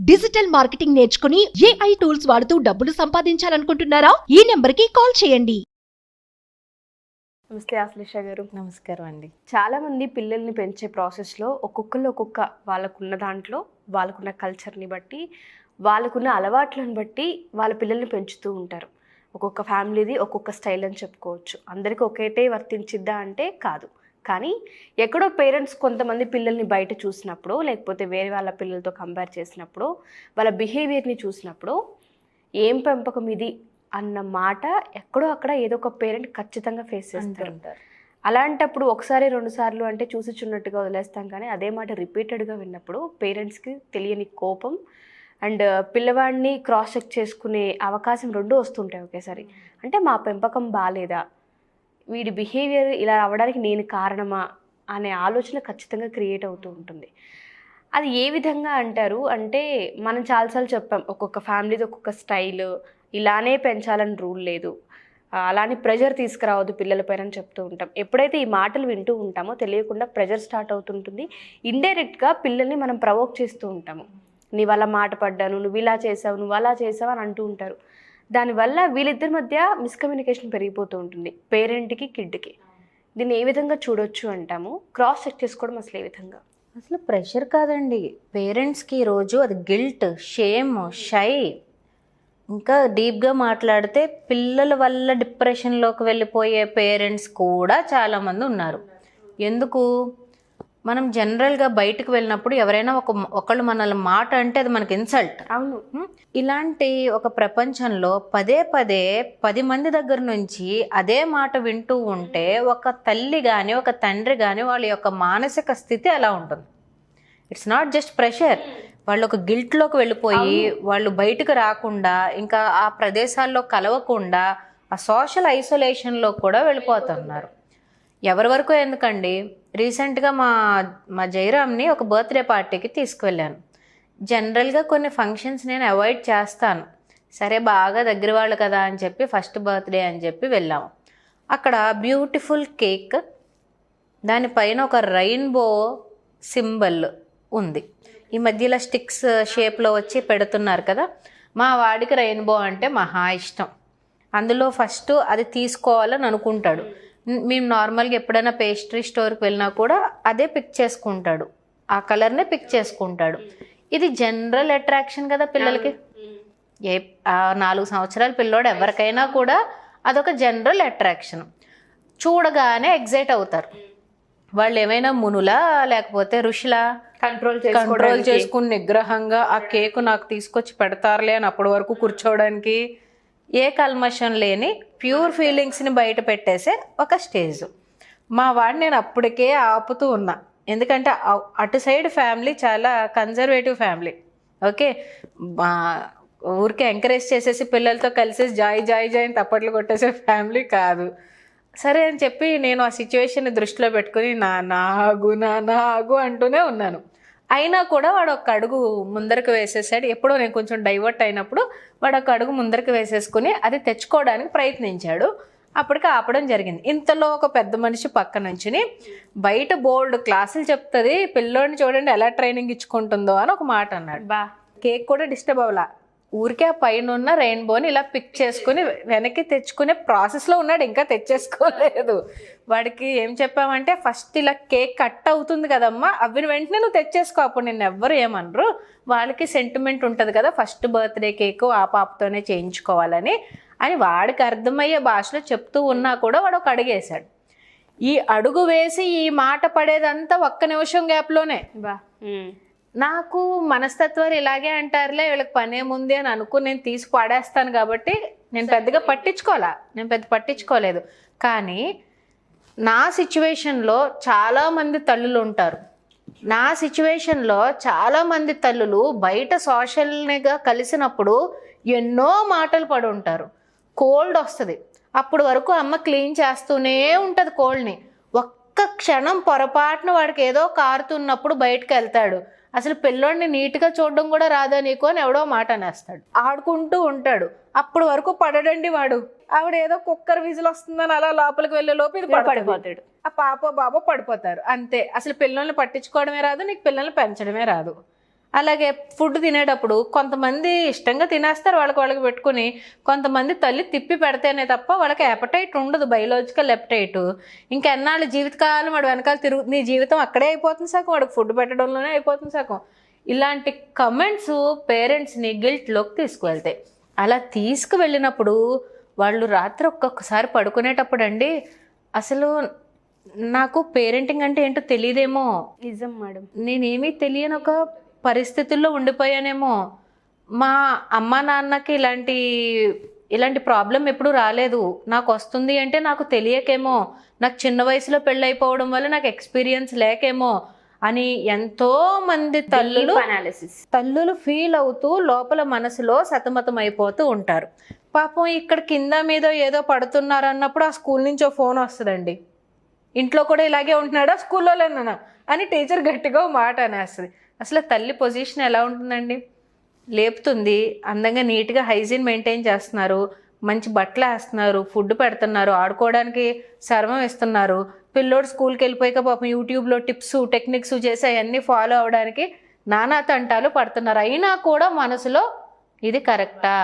Digital marketing నేర్చుకుని AI tools వాడుతూ డబ్బులు సంపాదించాలనుకుంటున్నారా? ఈ నెంబర్కి కాల్ చేయండి. నమస్తే ఆశ్లేష గారు. నమస్కారం అండి. చాలా మంది పిల్లల్ని పెంచే ప్రాసెస్లో ఒక్కొక్కరు ఒక్కొక్క వాళ్ళకున్న దాంట్లో వాళ్ళకున్న కల్చర్ని బట్టి వాళ్ళకున్న అలవాట్లను బట్టి వాళ్ళ పిల్లల్ని పెంచుతూ ఉంటారు. ఒక్కొక్క ఫ్యామిలీది ఒక్కొక్క స్టైల్ అని చెప్పుకోవచ్చు. అందరికీ ఒకటే వర్తించిద్దా అంటే కాదు. కానీ ఎక్కడో పేరెంట్స్ కొంతమంది పిల్లల్ని బయట చూసినప్పుడు లేకపోతే వేరే వాళ్ళ పిల్లలతో కంపేర్ చేసినప్పుడు వాళ్ళ బిహేవియర్ని చూసినప్పుడు ఏం పెంపకం ఇది అన్న మాట ఎక్కడో అక్కడ ఏదో ఒక పేరెంట్ ఖచ్చితంగా ఫేస్ చేస్తారు. అలాంటప్పుడు ఒకసారి రెండు సార్లు అంటే చూసి చున్నట్టుగా వదిలేస్తాం, కానీ అదే మాట రిపీటెడ్గా విన్నప్పుడు పేరెంట్స్కి తెలియని కోపం అండ్ పిల్లవాడిని క్రాస్ చెక్ చేసుకునే అవకాశం రెండు వస్తుంటాయి ఒకేసారి. అంటే మా పెంపకం బాగాలేదా, వీడి బిహేవియర్ ఇలా అవ్వడానికి నేను కారణమా అనే ఆలోచన ఖచ్చితంగా క్రియేట్ అవుతూ ఉంటుంది. అది ఏ విధంగా అంటారు అంటే, మనం చాలాసార్లు చెప్పాం ఒక్కొక్క ఫ్యామిలీది ఒక్కొక్క స్టైల్, ఇలానే పెంచాలని రూల్ లేదు, అలానే ప్రెజర్ తీసుకురావద్దు పిల్లలపైన అని చెప్తూ ఉంటాం. ఎప్పుడైతే ఈ మాటలు వింటూ ఉంటామో తెలియకుండా ప్రెజర్ స్టార్ట్ అవుతుంటుంది. ఇండైరెక్ట్గా పిల్లల్ని మనం ప్రవోక్ చేస్తూ ఉంటాము. నీ వల్ల మాట పడ్డాను, నువ్వు ఇలా చేసావు, నువ్వు అలా చేసావు అని అంటూ ఉంటారు. దానివల్ల వీళ్ళిద్దరి మధ్య మిస్కమ్యూనికేషన్ పెరిగిపోతూ ఉంటుంది, పేరెంట్కి కిడ్కి. దీన్ని ఏ విధంగా చూడొచ్చు అంటాము, క్రాస్ చెక్ చేసుకోవడం అసలు ఏ విధంగా? అసలు ప్రెషర్ కాదండి, పేరెంట్స్కి ఈరోజు అది గిల్ట్, షేమ్, షై. ఇంకా డీప్గా మాట్లాడితే పిల్లల వల్ల డిప్రెషన్లోకి వెళ్ళిపోయే పేరెంట్స్ కూడా చాలామంది ఉన్నారు. ఎందుకు? మనం జనరల్గా బయటకు వెళ్ళినప్పుడు ఎవరైనా ఒకళ్ళు మనల్ని మాట అంటే అది మనకి ఇన్సల్ట్. అవును. ఇలాంటి ఒక ప్రపంచంలో పదే పదే 10 మంది దగ్గర నుంచి అదే మాట వింటూ ఉంటే ఒక తల్లి కానీ ఒక తండ్రి కానీ వాళ్ళ యొక్క మానసిక స్థితి ఎలా ఉంటుంది? ఇట్స్ నాట్ జస్ట్ ప్రెషర్, వాళ్ళు ఒక గిల్ట్లోకి వెళ్ళిపోయి వాళ్ళు బయటకు రాకుండా ఇంకా ఆ ప్రదేశాల్లో కలవకుండా ఆ సోషల్ ఐసోలేషన్లో కూడా వెళ్ళిపోతున్నారు. ఎవరి వరకు ఎందుకండి, రీసెంట్గా మా జయరామ్ని ఒక బర్త్డే పార్టీకి తీసుకువెళ్ళాను. జనరల్గా కొన్ని ఫంక్షన్స్ నేను అవాయిడ్ చేస్తాను, సరే బాగా దగ్గర వాళ్ళు కదా అని చెప్పి ఫస్ట్ బర్త్డే అని చెప్పి వెళ్ళాము. అక్కడ బ్యూటిఫుల్ కేక్, దానిపైన ఒక రెయిన్బో సింబల్ ఉంది. ఈ మధ్యలో స్టిక్స్ షేప్లో వచ్చి పెడుతున్నారు కదా, మా వాడికి రెయిన్బో అంటే మహా ఇష్టం. అందులో ఫస్ట్ అది తీసుకోవాలని అనుకుంటాడు. మేము నార్మల్గా ఎప్పుడైనా పేస్ట్రీ స్టోర్కి వెళ్ళినా కూడా అదే పిక్ చేసుకుంటాడు, ఆ కలర్నే పిక్ చేసుకుంటాడు. ఇది జనరల్ అట్రాక్షన్ కదా పిల్లలకి. 4 సంవత్సరాల పిల్లోడు ఎవరికైనా కూడా అదొక జనరల్ అట్రాక్షన్. చూడగానే ఎగ్జైట్ అవుతారు. వాళ్ళు ఏమైనా మునులా లేకపోతే ఋషులా కంట్రోల్ చేసుకుని నిగ్రహంగా ఆ కేకు నాకు తీసుకొచ్చి పెడతారులే అని అప్పటి వరకు కూర్చోవడానికి ఏ కల్మషం లేని ప్యూర్ ఫీలింగ్స్ని బయట పెట్టేసే ఒక స్టేజ్. మా వాడిని నేను అప్పటికే ఆపుతూ ఉన్నా, ఎందుకంటే అటు సైడ్ ఫ్యామిలీ చాలా కన్జర్వేటివ్ ఫ్యామిలీ. ఓకే, ఊరికే ఎంకరేజ్ చేసేసి పిల్లలతో కలిసి జాయ్ జాయ్ జాయ్ అని తప్పట్లు కొట్టేసే ఫ్యామిలీ కాదు. సరే అని చెప్పి నేను ఆ సిచ్యువేషన్ని దృష్టిలో పెట్టుకుని నాగు అంటూనే ఉన్నాను. అయినా కూడా వాడు ఒక అడుగు ముందరకు వేసేసాడు. ఎప్పుడో నేను కొంచెం డైవర్ట్ అయినప్పుడు వాడు ఒక అడుగు ముందరకు వేసేసుకుని అది తెచ్చుకోవడానికి ప్రయత్నించాడు. అప్పటికి ఆపడం జరిగింది. ఇంతలో ఒక పెద్ద మనిషి పక్క నుంచుని బయట బోల్డ్ క్లాసులు చెప్తుంది, పిల్లోడిని చూడండి ఎలా ట్రైనింగ్ ఇచ్చుకుంటుందో అని ఒక మాట అన్నాడు. కేక్ కూడా డిస్టర్బ్ అవ్వలా, ఊరికే ఆ పైన ఉన్న రెయిన్బోని ఇలా పిక్ చేసుకుని వెనక్కి తెచ్చుకునే ప్రాసెస్లో ఉన్నాడు, ఇంకా తెచ్చేసుకోలేదు. వాడికి ఏం చెప్పామంటే, ఫస్ట్ ఇలా కేక్ కట్ అవుతుంది కదమ్మా, అవి వెంటనే నువ్వు తెచ్చేసుకో, అప్పుడు నేను ఎవ్వరు ఏమనరు, వాళ్ళకి సెంటిమెంట్ ఉంటుంది కదా, ఫస్ట్ బర్త్డే కేకు ఆ పాపతోనే చేయించుకోవాలని అని వాడికి అర్థమయ్యే భాషలో చెప్తూ ఉన్నా కూడా వాడు ఒక అడుగు వేశాడు. ఈ అడుగు వేసి ఈ మాట పడేదంతా ఒక్క నిమిషం గ్యాప్లోనే. నాకు మనస్తత్వాలు ఇలాగే అంటారులే, వీళ్ళకి పనేముంది అని అనుకుని నేను తీసి పాడేస్తాను కాబట్టి నేను పెద్ద పట్టించుకోలేదు. కానీ నా సిచ్యువేషన్లో చాలామంది తల్లులు ఉంటారు. నా సిచ్యువేషన్లో చాలామంది తల్లులు బయట సోషల్గా కలిసినప్పుడు ఎన్నో మాటలు పడి ఉంటారు. కోల్డ్ వస్తుంది, అప్పుడు వరకు అమ్మ క్లీన్ చేస్తూనే ఉంటుంది కోల్డ్ని. ఒక్క క్షణం పొరపాటున వాడికి ఏదో కారుతున్నప్పుడు బయటకు వెళ్తాడు, అసలు పిల్లోడిని నీట్గా చూడడం కూడా రాదా నీకు అని ఎవడో మాట అనేస్తాడు, ఆడుకుంటూ ఉంటాడు. అప్పుడు వరకు పడడండి వాడు. ఆవిడ ఏదో కుక్కర్ విజిల్ వస్తుందని అలా లోపలికి వెళ్ళే లోపు ఇది పడిపోతాడు, ఆ పాప బాబో పడిపోతారు అంతే. అసలు పిల్లల్ని పట్టించుకోవడమే రాదు, నీకు పిల్లల్ని పెంచడమే రాదు. అలాగే ఫుడ్ తినేటప్పుడు కొంతమంది ఇష్టంగా తినేస్తారు వాళ్ళకి పెట్టుకుని, కొంతమంది తల్లి తిప్పి పెడితేనే తప్ప వాళ్ళకి ఎపటైట్ ఉండదు, బయలాజికల్ ఎపటైట్. ఇంకెన్నాళ్ళు జీవితకాలం వాడు వెనకాల నీ జీవితం అక్కడే అయిపోతుంది సగం, వాడికి ఫుడ్ పెట్టడంలోనే అయిపోతుంది సగం. ఇలాంటి కమెంట్స్ పేరెంట్స్ని గిల్ట్లోకి తీసుకువెళ్తాయి. అలా తీసుకువెళ్ళినప్పుడు వాళ్ళు రాత్రి ఒక్కొక్కసారి పడుకునేటప్పుడు అండి, అసలు నాకు పేరెంటింగ్ అంటే ఏంటో తెలియదేమో, నిజం మేడం, నేనేమీ తెలియని ఒక పరిస్థితుల్లో ఉండిపోయానేమో, మా అమ్మ నాన్నకి ఇలాంటి ప్రాబ్లం ఎప్పుడు రాలేదు, నాకు వస్తుంది అంటే నాకు తెలియకేమో, నాకు చిన్న వయసులో పెళ్ళైపోవడం వల్ల నాకు ఎక్స్పీరియన్స్ లేకేమో అని ఎంతో మంది తల్లులు ఫీల్ అవుతూ లోపల మనసులో సతమతం అయిపోతూ ఉంటారు. పాపం ఇక్కడ కింద మీద ఏదో పడుతున్నారు అన్నప్పుడు ఆ స్కూల్ నుంచి ఫోన్ వస్తుందండి, ఇంట్లో కూడా ఇలాగే ఉంటున్నాడా స్కూల్లో లేనా అని టీచర్ గట్టిగా మాట అనేస్తుంది. అసలు తల్లి పొజిషన్ ఎలా ఉంటుందండి? లేపుతుంది, అందంగా నీట్గా హైజీన్ మెయింటైన్ చేస్తున్నారు, మంచి బట్టలు వేస్తున్నారు, ఫుడ్ పెడుతున్నారు, ఆడుకోవడానికి సర్వం ఇస్తున్నారు. పిల్లోడు స్కూల్కి వెళ్ళిపోయాక పాపం యూట్యూబ్లో టిప్స్ టెక్నిక్స్ చేసి అవన్నీ ఫాలో అవడానికి నానా తంటాలు పడుతున్నారు. అయినా కూడా మనసులో ఇది కరెక్టా,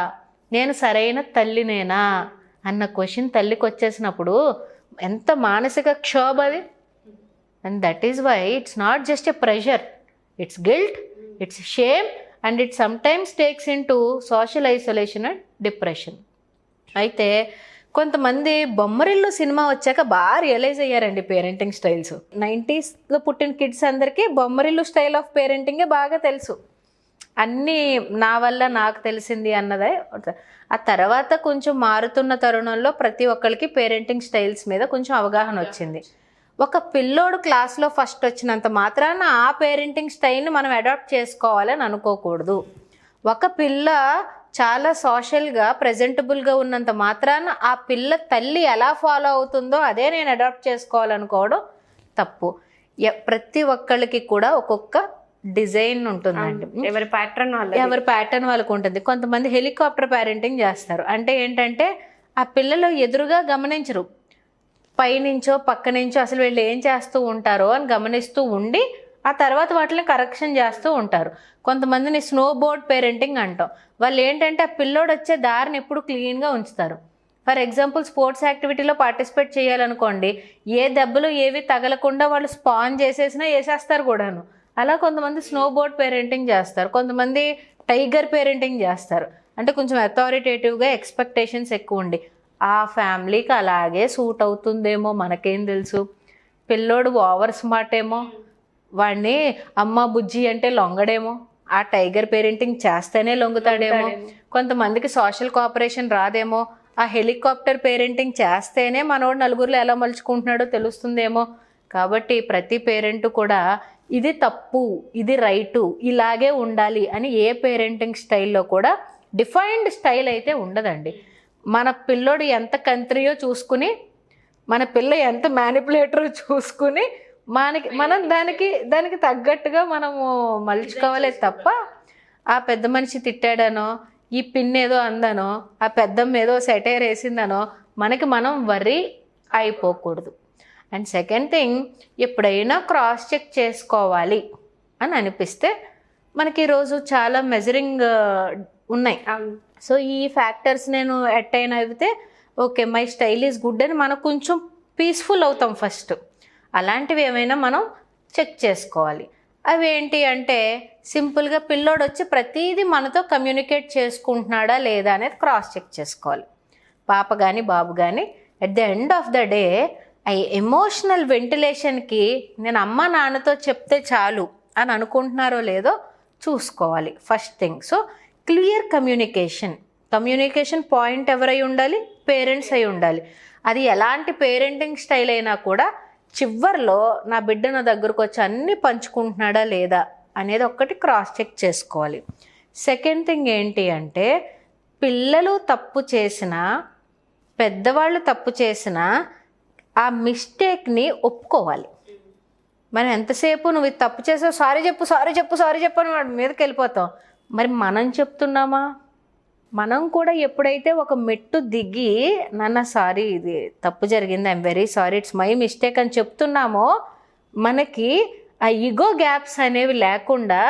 నేను సరైన తల్లినేనా అన్న క్వశ్చన్ తల్లికి వచ్చేసినప్పుడు ఎంత మానసిక క్షోభ అది. And that is why it's not just a pressure, it's guilt, it's shame and it sometimes takes into social isolation and depression. అయితే కొంతమంది బొమ్మరిల్లు సినిమా వచ్చాక బాగా రియలైజ్ అయ్యారండి పేరెంటింగ్ స్టైల్స్. 90sలో పుట్టిన కిడ్స్ అందరికీ బొమ్మరిల్లు స్టైల్ ఆఫ్ పేరెంటింగే బాగా తెలుసు. అన్నీ నా వల్ల నాకు తెలిసింది అన్నదే. ఆ తర్వాత కొంచెం మారుతున్న తరుణంలో ప్రతి ఒక్కరికి పేరెంటింగ్ స్టైల్స్ మీద కొంచెం అవగాహన వచ్చింది. ఒక పిల్లోడు క్లాస్లో ఫస్ట్ వచ్చినంత మాత్రాన ఆ పేరెంటింగ్ స్టైల్ని మనం అడాప్ట్ చేసుకోవాలని అనుకోకూడదు. ఒక పిల్ల చాలా సోషల్గా ప్రెజెంటబుల్గా ఉన్నంత మాత్రాన ఆ పిల్ల తల్లి ఎలా ఫాలో అవుతుందో అదే నేను అడాప్ట్ చేసుకోవాలనుకోవడం తప్పు. ప్రతి ఒక్కళ్ళకి కూడా ఒక్కొక్క డిజైన్ ఉంటుందండి, ఎవరి ప్యాటర్న్ వాళ్ళకు ఉంటుంది. కొంతమంది హెలికాప్టర్ పేరెంటింగ్ చేస్తారు. అంటే ఏంటంటే ఆ పిల్లలు ఎదురుగా గమనించరు, పైనుంచో పక్క నుంచో అసలు వీళ్ళు ఏం చేస్తూ ఉంటారో అని గమనిస్తూ ఉండి ఆ తర్వాత వాటిని కరెక్షన్ చేస్తూ ఉంటారు. కొంతమందిని స్నో బోర్డ్ పేరెంటింగ్ అంటాం. వాళ్ళు ఏంటంటే ఆ పిల్లోడు వచ్చే దారిని ఎప్పుడు క్లీన్గా ఉంచుతారు. ఫర్ ఎగ్జాంపుల్ స్పోర్ట్స్ యాక్టివిటీలో పార్టిసిపేట్ చేయాలనుకోండి, ఏ దెబ్బలు ఏవి తగలకుండా వాళ్ళు స్పాన్ చేసేసినా వేసేస్తారు కూడాను. అలా కొంతమంది స్నో బోర్డ్ పేరెంటింగ్ చేస్తారు. కొంతమంది టైగర్ పేరెంటింగ్ చేస్తారు. అంటే కొంచెం అథారిటేటివ్గా ఎక్స్పెక్టేషన్స్ ఎక్కువ ఉండి ఆ ఫ్యామిలీకి అలాగే సూట్ అవుతుందేమో మనకేం తెలుసు. పిల్లోడు ఓవర్ స్మార్ట్ ఏమో, వాడిని అమ్మ బుజ్జి అంటే లొంగడేమో, ఆ టైగర్ పేరెంటింగ్ చేస్తేనే లొంగుతాడేమో. కొంతమందికి సోషల్ కోఆపరేషన్ రాదేమో, ఆ హెలికాప్టర్ పేరెంటింగ్ చేస్తేనే మనోడు నలుగురిలో ఎలా మలుచుకుంటున్నాడో తెలుస్తుందేమో. కాబట్టి ప్రతి పేరెంట్ కూడా ఇది తప్పు ఇది రైటు ఇలాగే ఉండాలి అని ఏ పేరెంటింగ్ స్టైల్లో కూడా డిఫైన్డ్ స్టైల్ అయితే ఉండదండి. మన పిల్లోడు ఎంత కంత్రియో చూసుకుని, మన పిల్ల ఎంత మ్యానిపులేటరో చూసుకుని మనం దానికి తగ్గట్టుగా మనము మలుచుకోవాలే తప్ప ఆ పెద్ద మనిషి తిట్టాడనో, ఈ పిన్ ఏదో అందనో, ఆ పెద్దమ్మ ఏదో సెటైర్ వేసిందనో మనం వర్రీ అయిపోకూడదు. అండ్ సెకండ్ థింగ్, ఎప్పుడైనా క్రాస్ చెక్ చేసుకోవాలి అని అనిపిస్తే మనకి ఈరోజు చాలా మెజరింగ్ ఉన్నాయి. సో ఈ ఫ్యాక్టర్స్ నేను అటైన్ అయితే okay my style is good అని మనం కొంచెం పీస్ఫుల్ అవుతాం ఫస్ట్. అలాంటివి ఏమైనా మనం చెక్ చేసుకోవాలి. అవి ఏంటి అంటే సింపుల్గా పిల్లోడు వచ్చి ప్రతిదీ మనతో కమ్యూనికేట్ చేసుకుంటున్నాడా లేదా అనేది క్రాస్ చెక్ చేసుకోవాలి. పాప కానీ బాబు కానీ at the end of the day ఆ ఎమోషనల్ వెంటిలేషన్కి నేను అమ్మ నాన్నతో చెప్తే చాలు అని అనుకుంటున్నారో లేదో చూసుకోవాలి first thing. So clear communication point ఎవరై ఉండాలి? పేరెంట్స్ అయి ఉండాలి. అది ఎలాంటి పేరెంటింగ్ స్టైల్ అయినా కూడా చివర్లో నా బిడ్డ నా దగ్గరకు వచ్చి అన్నీ పంచుకుంటున్నాడా లేదా అనేది ఒక్కటి క్రాస్ చెక్ చేసుకోవాలి. సెకండ్ థింగ్ ఏంటి అంటే పిల్లలు తప్పు చేసినా పెద్దవాళ్ళు తప్పు చేసినా ఆ మిస్టేక్ని ఒప్పుకోవాలి. మనం ఎంతసేపు నువ్వు ఇది తప్పు చేసావు సారీ చెప్పు అని వాడి మీదకి వెళ్ళిపోతాం. మరి మనం చెప్తున్నామా? మనం కూడా ఎప్పుడైతే ఒక మెట్టు దిగి నాన్న సారీ ఇది తప్పు జరిగింది, I'm very sorry, it's my mistake అని చెప్తున్నామో మనకి ఆ ఈగో గ్యాప్స్ అనేవి లేకుండా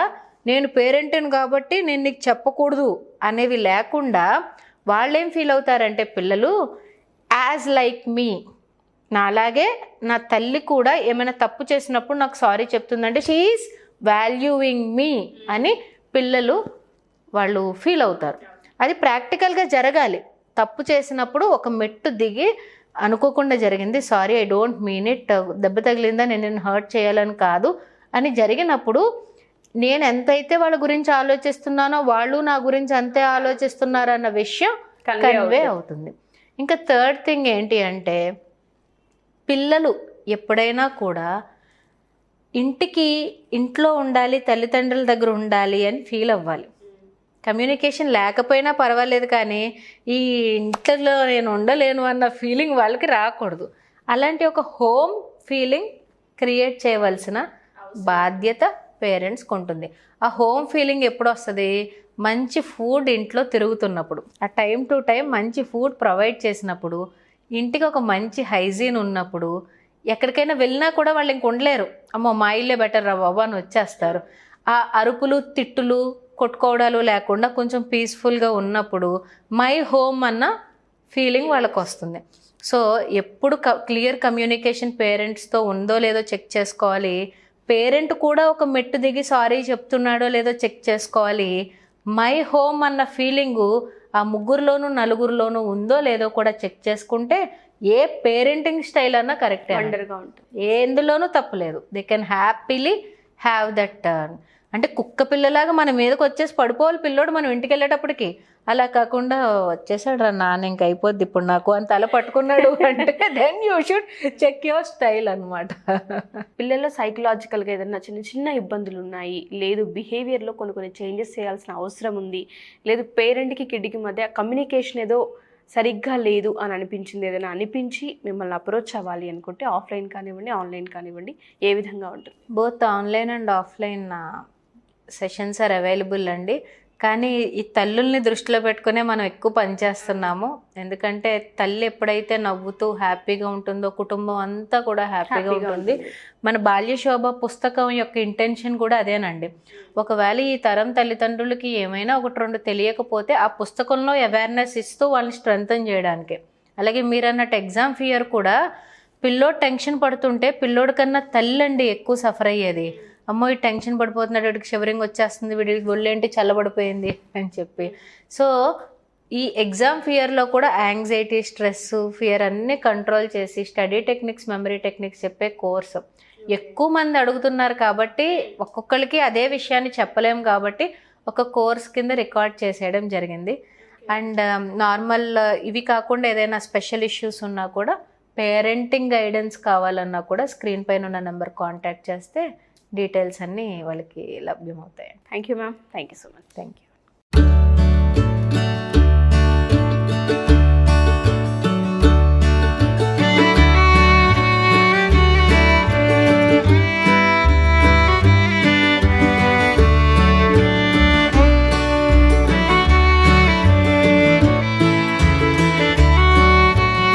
నేను పేరెంట్ని కాబట్టి నేను నీకు చెప్పకూడదు అనేవి లేకుండా వాళ్ళేం ఫీల్ అవుతారంటే పిల్లలు యాజ్ లైక్ మీ, నాలాగే నా తల్లి కూడా ఏమైనా తప్పు చేసినప్పుడు నాకు సారీ చెప్తుందంటే షీ ఈజ్ వాల్యూయింగ్ మీ అని పిల్లలు వాళ్ళు ఫీల్ అవుతారు. అది ప్రాక్టికల్గా జరగాలి. తప్పు చేసినప్పుడు ఒక మెట్టు దిగి అనుకోకుండా జరిగింది, sorry I don't mean it, దెబ్బ తగిలిందా, నేను హర్ట్ చేయాలని కాదు అని జరిగినప్పుడు నేను ఎంతైతే వాళ్ళ గురించి ఆలోచిస్తున్నానో వాళ్ళు నా గురించి అంతే ఆలోచిస్తున్నారు అన్న విషయం కన్వే అవుతుంది. ఇంకా థర్డ్ థింగ్ ఏంటి అంటే పిల్లలు ఎప్పుడైనా కూడా ఇంట్లో ఉండాలి, తల్లిదండ్రుల దగ్గర ఉండాలి అని ఫీల్ అవ్వాలి. కమ్యూనికేషన్ లేకపోయినా పర్వాలేదు కానీ ఈ ఇంట్లో నేను ఉండలేను అన్న ఫీలింగ్ వాళ్ళకి రాకూడదు. అలాంటి ఒక హోమ్ ఫీలింగ్ క్రియేట్ చేయవలసిన బాధ్యత పేరెంట్స్కి ఉంటుంది. ఆ హోమ్ ఫీలింగ్ ఎప్పుడు వస్తుంది? మంచి ఫుడ్ ఇంట్లో తిరుగుతున్నప్పుడు, ఆ టైం టు టైం మంచి ఫుడ్ ప్రొవైడ్ చేసినప్పుడు, ఇంటికి ఒక మంచి హైజీన్ ఉన్నప్పుడు, ఎక్కడికైనా వెళ్ళినా కూడా వాళ్ళు ఇంక ఉండలేరు, అమ్మో మా ఇల్లే బెటర్ రా బాబా అని వచ్చేస్తారు. ఆ అరుపులు తిట్టులు కొట్టుకోవడాలు లేకుండా కొంచెం పీస్ఫుల్గా ఉన్నప్పుడు మై హోమ్ అన్న ఫీలింగ్ వాళ్ళకు వస్తుంది. సో ఎప్పుడు క్లియర్ కమ్యూనికేషన్ పేరెంట్స్తో ఉందో లేదో చెక్ చేసుకోవాలి. పేరెంట్ కూడా ఒక మెట్టు దిగి సారీ చెప్తున్నాడో లేదో చెక్ చేసుకోవాలి. మై హోమ్ అన్న ఫీలింగు ఆ ముగ్గురులోనూ నలుగురిలోనూ ఉందో లేదో కూడా చెక్ చేసుకుంటే ఏ పేరెంటింగ్ స్టైల్ అన్నా కరెక్టే, వండర్గా ఉంటుంది, ఎందులోనూ తప్పులేదు. They can happily have that turn. అంటే కుక్క పిల్లలాగా మన మీదకి వచ్చేసి పడిపోవాలి పిల్లోడు మనం ఇంటికి వెళ్ళేటప్పటికి. అలా కాకుండా వచ్చేసాడు రా నాన్న ఇంక అయిపోద్ది ఇప్పుడు నాకు అని తల పట్టుకున్నాడు అంటే then you should check your style అనమాట. పిల్లల్లో సైకలాజికల్గా ఏదైనా చిన్న చిన్న ఇబ్బందులు ఉన్నాయి, లేదు బిహేవియర్లో కొన్ని చేంజెస్ చేయాల్సిన అవసరం ఉంది, లేదు పేరెంట్కి కిడ్కి మధ్య కమ్యూనికేషన్ ఏదో సరిగ్గా లేదు అని అనిపించింది, ఏదైనా అనిపించి మిమ్మల్ని అప్రోచ్ అవ్వాలి అనుకుంటే ఆఫ్లైన్ కానివ్వండి ఆన్లైన్ కానివ్వండి ఏ విధంగా ఉంటుంది? Both online and offline sessions are available అండి. కానీ ఈ తల్లుల్ని దృష్టిలో పెట్టుకునే మనం ఎక్కువ పనిచేస్తున్నాము. ఎందుకంటే తల్లి ఎప్పుడైతే నవ్వుతూ హ్యాపీగా ఉంటుందో కుటుంబం అంతా కూడా హ్యాపీగా ఉంటుంది. మన బాల్యశోభ పుస్తకం యొక్క ఇంటెన్షన్ కూడా అదేనండి. ఒకవేళ ఈ తరం తల్లిదండ్రులకి ఏమైనా ఒకటి రెండు తెలియకపోతే ఆ పుస్తకంలో అవేర్నెస్ ఇస్తూ వాళ్ళని స్ట్రెంథన్ చేయడానికి. అలాగే మీరు అన్నట్టు ఎగ్జామ్ ఫియర్ కూడా పిల్లోడు టెన్షన్ పడుతుంటే పిల్లోడి కన్నా తల్లి అండి ఎక్కువ సఫర్ అయ్యేది. అమ్మో ఈ టెన్షన్ పడిపోతున్నాడు, వీడికి షివరింగ్ వచ్చేస్తుంది, వీడికి ఒళ్ళేంటి చల్లబడిపోయింది అని చెప్పి. సో ఈ ఎగ్జామ్ ఫియర్లో కూడా యాంగ్జైటీ, స్ట్రెస్, ఫియర్ అన్నీ కంట్రోల్ చేసి స్టడీ టెక్నిక్స్, మెమరీ టెక్నిక్స్ చెప్పే కోర్సు ఎక్కువ మంది అడుగుతున్నారు కాబట్టి ఒక్కొక్కరికి అదే విషయాన్ని చెప్పలేము కాబట్టి ఒక కోర్స్ కింద రికార్డ్ చేసేయడం జరిగింది. అండ్ నార్మల్ ఇవి కాకుండా ఏదైనా స్పెషల్ ఇష్యూస్ ఉన్నా కూడా పేరెంటింగ్ గైడెన్స్ కావాలన్నా కూడా స్క్రీన్ పైన ఉన్న నెంబర్ కాంటాక్ట్ చేస్తే డీటెయిల్స్ అన్నీ వాళ్ళకి లభ్యమవుతాయి. Thank you ma'am, thank you so much. Thank you.